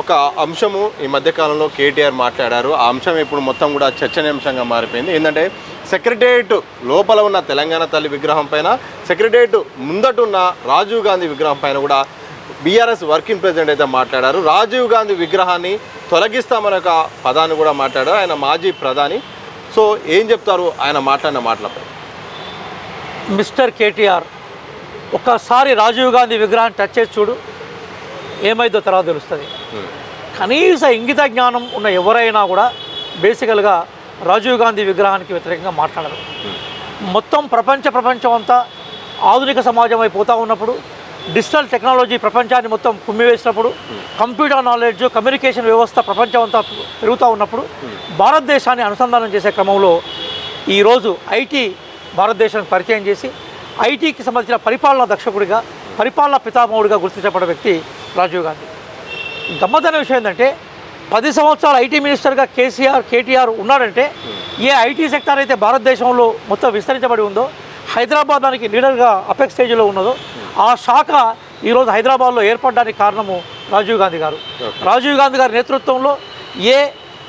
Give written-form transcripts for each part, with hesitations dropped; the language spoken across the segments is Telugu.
ఒక అంశము ఈ మధ్యకాలంలో కేటీఆర్ మాట్లాడారు. ఆ అంశం ఇప్పుడు మొత్తం కూడా చర్చనీయాంశంగా మారిపోయింది. ఏంటంటే సెక్రటేరియట్ లోపల ఉన్న తెలంగాణ తల్లి విగ్రహం పైన, సెక్రటేరియట్ ముందటున్న రాజీవ్ గాంధీ విగ్రహం పైన కూడా బీఆర్ఎస్ వర్కింగ్ ప్రెసిడెంట్ అయితే మాట్లాడారు. రాజీవ్ గాంధీ విగ్రహాన్ని తొలగిస్తామనే ఒక పదాన్ని కూడా మాట్లాడారు. ఆయన మాజీ ప్రధాని. సో ఏం చెప్తారు ఆయన మాట్లాడిన మాటలపై? మిస్టర్ కేటీఆర్, ఒక్కసారి రాజీవ్ గాంధీ విగ్రహాన్ని టచ్ చేసి చూడు, ఏమైందో తర్వాత తెలుస్తుంది. కనీస ఇంగిత జ్ఞానం ఉన్న ఎవరైనా కూడా బేసికల్గా రాజీవ్ గాంధీ విగ్రహానికి వ్యతిరేకంగా మాట్లాడరు. మొత్తం ప్రపంచం అంతా ఆధునిక సమాజం అయిపోతూ ఉన్నప్పుడు, డిజిటల్ టెక్నాలజీ ప్రపంచాన్ని మొత్తం కుమ్మివేసినప్పుడు, కంప్యూటర్ నాలెడ్జ్, కమ్యూనికేషన్ వ్యవస్థ ప్రపంచం అంతా పెరుగుతూ ఉన్నప్పుడు, భారతదేశాన్ని అనుసంధానం చేసే క్రమంలో ఈరోజు ఐటీ భారతదేశానికి పరిచయం చేసి ఐటీకి సంబంధించిన పరిపాలనా దక్షకుడిగా, పరిపాలనా పితామహుడిగా గుర్తించబడిన వ్యక్తి రాజీవ్ గాంధీ. గమ్మత్తైన విషయం ఏంటంటే 10 సంవత్సరాలు ఐటీ మినిస్టర్గా కేటీఆర్ ఉన్నాడంటే, ఏ ఐటీ సెక్టార్ అయితే భారతదేశంలో మొత్తం విస్తరించబడి ఉందో, హైదరాబాద్ దానికి లీడర్గా అపెక్స్ స్టేజ్లో ఉన్నదో, ఆ శాఖ ఈరోజు హైదరాబాద్లో ఏర్పడడానికి కారణము రాజీవ్ గాంధీ గారు. రాజీవ్ గాంధీ గారి నేతృత్వంలో ఏ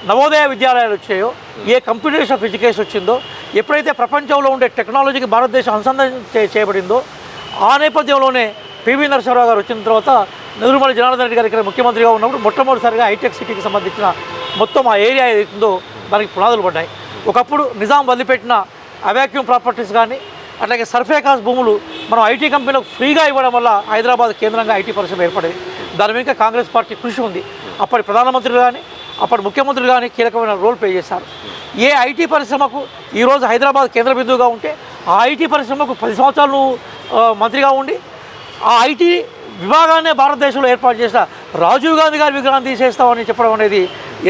నవోదయ విద్యాలయాలు వచ్చాయో, ఏ కంప్యూటరేషన్ ఆఫ్ ఎడ్యుకేషన్ వచ్చిందో, ఎప్పుడైతే ప్రపంచంలో ఉండే టెక్నాలజీకి భారతదేశం అనుసంధానం చేయబడిందో, ఆ నేపథ్యంలోనే పివి నరసింహారావు గారు వచ్చిన తర్వాత నెదురుమల్లి జనార్దన్ రెడ్డి గారు ఇక్కడ ముఖ్యమంత్రిగా ఉన్నప్పుడు మొట్టమొదటిసారిగా హైటెక్ సిటీకి సంబంధించిన మొత్తం ఆ ఏరియా ఏదైతుందో దానికి పునాదులు పడ్డాయి. ఒకప్పుడు నిజాం వదిలిపెట్టిన అవాక్యూమ్ ప్రాపర్టీస్ కానీ, అట్లాగే సర్ఫేకాస్ భూములు మనం ఐటీ కంపెనీలకు ఫ్రీగా ఇవ్వడం వల్ల హైదరాబాద్ కేంద్రంగా ఐటీ పరిశ్రమ ఏర్పడేది. దాని వెనుక కాంగ్రెస్ పార్టీ కృషి ఉంది. అప్పటి ప్రధానమంత్రులు కానీ, అప్పటి ముఖ్యమంత్రులు కానీ కీలకమైన రోల్ ప్లే చేశారు. ఏ ఐటీ పరిశ్రమకు ఈరోజు హైదరాబాద్ కేంద్ర బిందువుగా ఉంటే, ఆ ఐటీ పరిశ్రమకు 10 సంవత్సరాలు మంత్రిగా ఉండి ఆ ఐటీ విభాగాన్ని భారతదేశంలో ఏర్పాటు చేసిన రాజీవ్ గాంధీ గారి విగ్రహం తీసేస్తామని చెప్పడం అనేది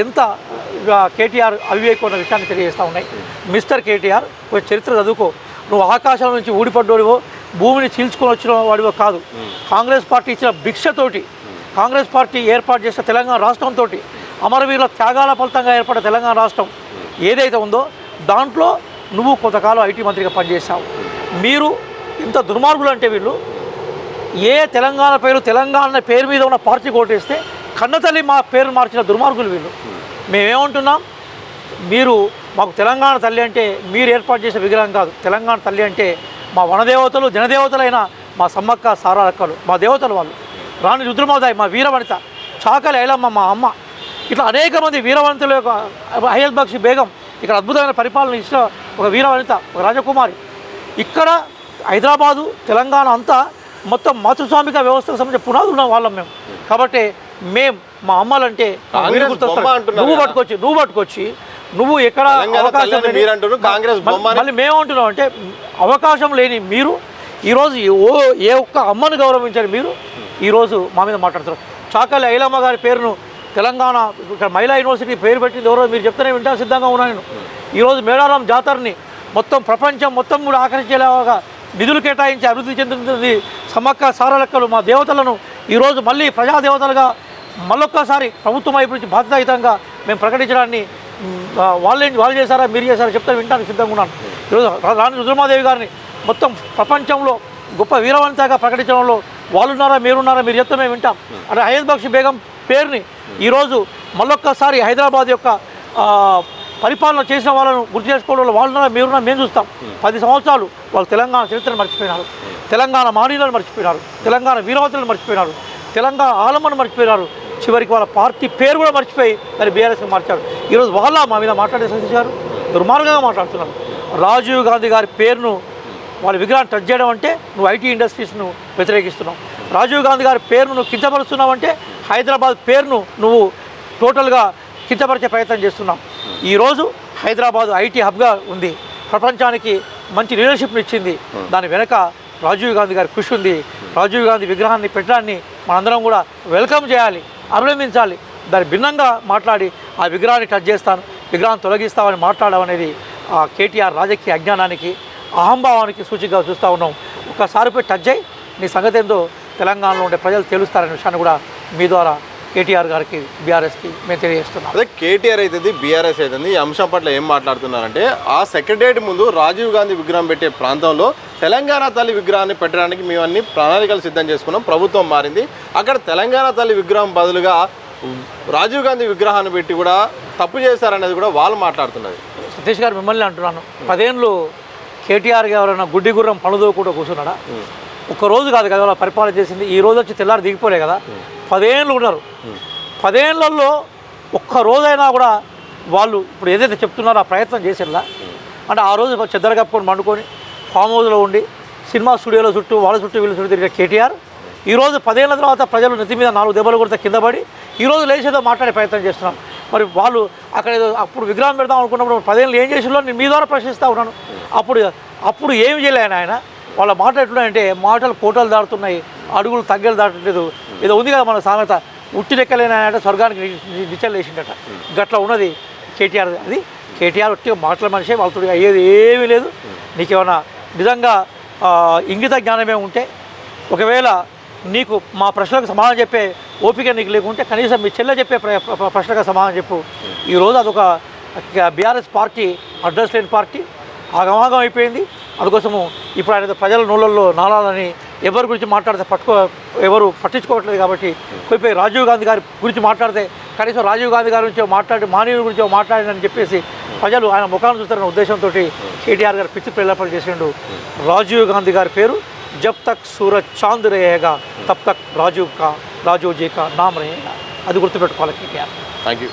ఎంత కేటీఆర్ అవివేకం ఉన్న విషయాన్ని తెలియజేస్తూ ఉన్నాయి. మిస్టర్ కేటీఆర్, ఒక చరిత్ర చదువుకో. నువ్వు ఆకాశం నుంచి ఊడిపడ్డోడివో, భూమిని చీల్చుకొని వచ్చిన వాడివో కాదు. కాంగ్రెస్ పార్టీ ఇచ్చిన భిక్షతోటి, కాంగ్రెస్ పార్టీ ఏర్పాటు చేసిన తెలంగాణ రాష్ట్రంతో, అమరవీరుల త్యాగాల ఫలితంగా ఏర్పడిన తెలంగాణ రాష్ట్రం ఏదైతే ఉందో దాంట్లో నువ్వు కొంతకాలం ఐటీ మంత్రిగా పనిచేశావు. మీరు ఎంత దుర్మార్గులు అంటే, వీళ్ళు ఏ తెలంగాణ పేరు మీద ఉన్న పార్టీ కోటేస్తే కన్నతల్లి మా పేరు మార్చిన దుర్మార్గులు వీళ్ళు. మేమేమంటున్నాం, మీరు మాకు తెలంగాణ తల్లి అంటే మీరు ఏర్పాటు చేసే విగ్రహం కాదు. తెలంగాణ తల్లి అంటే మా వనదేవతలు, జనదేవతలైన మా సమ్మక్క సారాలక్కలు, మా దేవతలు వాళ్ళు. రాణి రుద్రమాదాయి మా వీరవనిత, చాకలి ఐలమ్మ మా అమ్మ, ఇట్లా అనేక మంది వీరవనితల యొక్క హయత్ బక్షి బేగం ఇక్కడ అద్భుతమైన పరిపాలన ఇచ్చిన ఒక వీరవనిత, ఒక రాజకుమారి. ఇక్కడ హైదరాబాదు, తెలంగాణ అంతా మొత్తం మాతృస్వామిక వ్యవస్థకు సంబంధించిన పునాదులు ఉన్న వాళ్ళం మేము. కాబట్టి మా అమ్మాలంటే నువ్వు పట్టుకొచ్చి నువ్వు ఎక్కడ అవకాశం మళ్ళీ మేమంటున్నాం అంటే, అవకాశం లేని మీరు ఈరోజు ఏ ఒక్క అమ్మను గౌరవించారు మీరు ఈరోజు మా మీద మాట్లాడుతున్నారు. చాకలి ఐలమ్మ గారి పేరును తెలంగాణ ఇక్కడ మహిళా యూనివర్సిటీ పేరు పెట్టింది ఎవరో మీరు చెప్తేనే వింటా సిద్ధంగా ఉన్నాను నేను. ఈరోజు మేడారం జాతరని మొత్తం ప్రపంచం మొత్తం కూడా ఆకర్షించేలాగా నిధులు కేటాయించి అభివృద్ధి చెందుతుంది సమ్మక్క సారలక్కలు మా దేవతలను ఈరోజు మళ్ళీ ప్రజాదేవతలుగా మళ్ళొక్కసారి ప్రభుత్వం వైపు నుంచి బాధ్యతాయుతంగా మేము ప్రకటించడాన్ని వాళ్ళు చేశారా మీరు చేశారా చెప్తే వింటానికి సిద్ధంగా ఉన్నాను. ఈరోజు రాణి రుద్రమాదేవి గారిని మొత్తం ప్రపంచంలో గొప్ప వీరవనితగా ప్రకటించడంలో వాళ్ళున్నారా మీరున్నారా మీరు చెప్తే మేము వింటాం. అంటే హయత్ బక్షి బేగం పేరుని ఈరోజు మళ్ళొక్కసారి హైదరాబాద్ యొక్క పరిపాలన చేసిన వాళ్ళను గుర్తు చేసుకోవడంలో వాళ్ళున్నారా మీరున్నా మేము చూస్తాం. 10 సంవత్సరాలు వాళ్ళు తెలంగాణ చరిత్రను మర్చిపోయినారు, తెలంగాణ మానీయులను మర్చిపోయినారు, తెలంగాణ వీరవతులను మర్చిపోయినారు, తెలంగాణ ఆలమను మర్చిపోయినారు. చివరికి వాళ్ళ పార్టీ పేరు కూడా మర్చిపోయి దాన్ని బీఆర్ఎస్కి మార్చారు. ఈరోజు వాళ్ళ మా మీద మాట్లాడే సందేశారు, దుర్మార్గంగా మాట్లాడుతున్నారు. రాజీవ్ గాంధీ గారి పేరును వాళ్ళ విగ్రహాన్ని టచ్ చేయడం అంటే నువ్వు ఐటీ ఇండస్ట్రీస్ను వ్యతిరేకిస్తున్నావు. రాజీవ్ గాంధీ గారి పేరును నువ్వు కించపరుస్తున్నావు అంటే హైదరాబాద్ పేరును నువ్వు టోటల్గా కించపరిచే ప్రయత్నం చేస్తున్నావు. ఈరోజు హైదరాబాద్ ఐటీ హబ్గా ఉంది, ప్రపంచానికి మంచి లీడర్షిప్ని ఇచ్చింది. దాని వెనక రాజీవ్ గాంధీ గారి కృషి ఉంది. రాజీవ్ గాంధీ విగ్రహాన్ని పెట్టడాన్ని మనందరం కూడా వెల్కమ్ చేయాలి, అభినందించాలి. దాని భిన్నంగా మాట్లాడి ఆ విగ్రహాన్ని టచ్ చేస్తాను, విగ్రహాన్ని తొలగిస్తామని మాట్లాడడం అనేది ఆ కేటీఆర్ రాజకీయ అజ్ఞానానికి, అహంభావానికి సూచికగా చూస్తూ ఉన్నాం. ఒక్కసారి పోయి టచ్ అయ్యి నీ సంగతి ఏందో తెలంగాణలో ఉండే ప్రజలు తెలుస్తారనే విషయాన్ని కూడా మీ ద్వారా కేటీఆర్ గారికి, బీఆర్ఎస్కి మేము తెలియజేస్తున్నాం. అదే కేటీఆర్ అవుతుంది, బీఆర్ఎస్ అవుతుంది, ఈ అంశం పట్ల ఏం మాట్లాడుతున్నారంటే, ఆ సెక్రటేరియట్ ముందు రాజీవ్ గాంధీ విగ్రహం పెట్టే ప్రాంతంలో తెలంగాణ తల్లి విగ్రహాన్ని పెట్టడానికి మేము అన్ని ప్రణాళికలు సిద్ధం చేసుకున్నాం. ప్రభుత్వం మారింది, అక్కడ తెలంగాణ తల్లి విగ్రహం బదులుగా రాజీవ్ గాంధీ విగ్రహాన్ని పెట్టి కూడా తప్పు చేశారనేది కూడా వాళ్ళు మాట్లాడుతున్నది. సతీష్ గారు మిమ్మల్ని అంటున్నాను, 10 ఏళ్ళు కేటీఆర్ ఎవరైనా గుడ్డి గుర్రం పనుదో కూడా కూర్చున్నాడా? ఒక్కరోజు కాదు కదా వాళ్ళ పరిపాలన చేసింది. ఈ రోజు వచ్చి తెల్లారి దిగిపోలే కదా. 10 ఏళ్ళు ఉన్నారు. 10 ఏళ్లలో ఒక్క రోజైనా కూడా వాళ్ళు ఇప్పుడు ఏదైతే చెప్తున్నారో ఆ ప్రయత్నం చేసేలా అంటే ఆ రోజు చెద్దర కప్పుకొని మండుకొని ఫామ్ హౌస్లో ఉండి సినిమా స్టూడియోలో చుట్టూ వాళ్ళ చుట్టూ వీళ్ళ చుట్టూ తిరిగిన కేటీఆర్ ఈరోజు 10 ఏళ్ల తర్వాత ప్రజలు నెత్తి మీద 4 దెబ్బలు కొడితే కింద పడి ఈరోజు లేచేదో మాట్లాడే ప్రయత్నం చేస్తున్నాం. మరి వాళ్ళు అక్కడ ఏదో అప్పుడు విగ్రహం పెడదాం అనుకున్నప్పుడు 10 ఏళ్ళు ఏం చేసిందో నేను మీ ద్వారా ప్రశ్నిస్తూ ఉన్నాను. అప్పుడు ఏమి చేయలేను ఆయన. వాళ్ళ మాటలు ఎట్లున్నాయంటే మాటలు కోటలు దాటుతున్నాయి, అడుగులు తగ్గలు దాటట్లేదు. ఏదో ఉంది కదా మన సామెత, ఉట్టిరెక్కలేని ఆయన స్వర్గానికి నిచ్చలు వేసిండట. గట్లా ఉన్నది కేటీఆర్. అది కేటీఆర్ ఒట్టిగా మాటల మనిషే, వాళ్ళతో అయ్యేది ఏమీ లేదు. నీకేమన్నా నిజంగా ఇంగిత జ్ఞానమే ఉంటే, ఒకవేళ నీకు మా ప్రశ్నలకు సమాధానం చెప్పే ఓపిక నీకు లేకుంటే కనీసం మీ చెల్లె చెప్పే ప్రశ్నకు సమాధానం చెప్పు. ఈరోజు అదొక బీఆర్ఎస్ పార్టీ అడ్రస్ లేని పార్టీ, ఆగమాగం అయిపోయింది. అందుకోసము ఇప్పుడు ఆయన ప్రజల నోళ్ళల్లో నాలాలని ఎవరి గురించి మాట్లాడితే ఎవరు పట్టించుకోవట్లేదు. కాబట్టి పోయిపోయి రాజీవ్ గాంధీ గారి గురించి మాట్లాడితే కనీసం రాజీవ్ గాంధీ గారి గురించి మాట్లాడి మానవుల గురించి మాట్లాడినని చెప్పేసి ప్రజలు ఆయన ముఖాన్ని చూస్తారన్న ఉద్దేశంతో కేటీఆర్ గారు పిచ్చి ప్రేరేపణ చేసిండు. రాజీవ్ గాంధీ గారి పేరు జబ్ తక్ సూరజ్ చాంద్ రేగా తబ్ తక్ రాజీవ్ జీ కా నామ్ రేగా. అది గుర్తుపెట్టుకోవాలి కేటీఆర్. Thank you.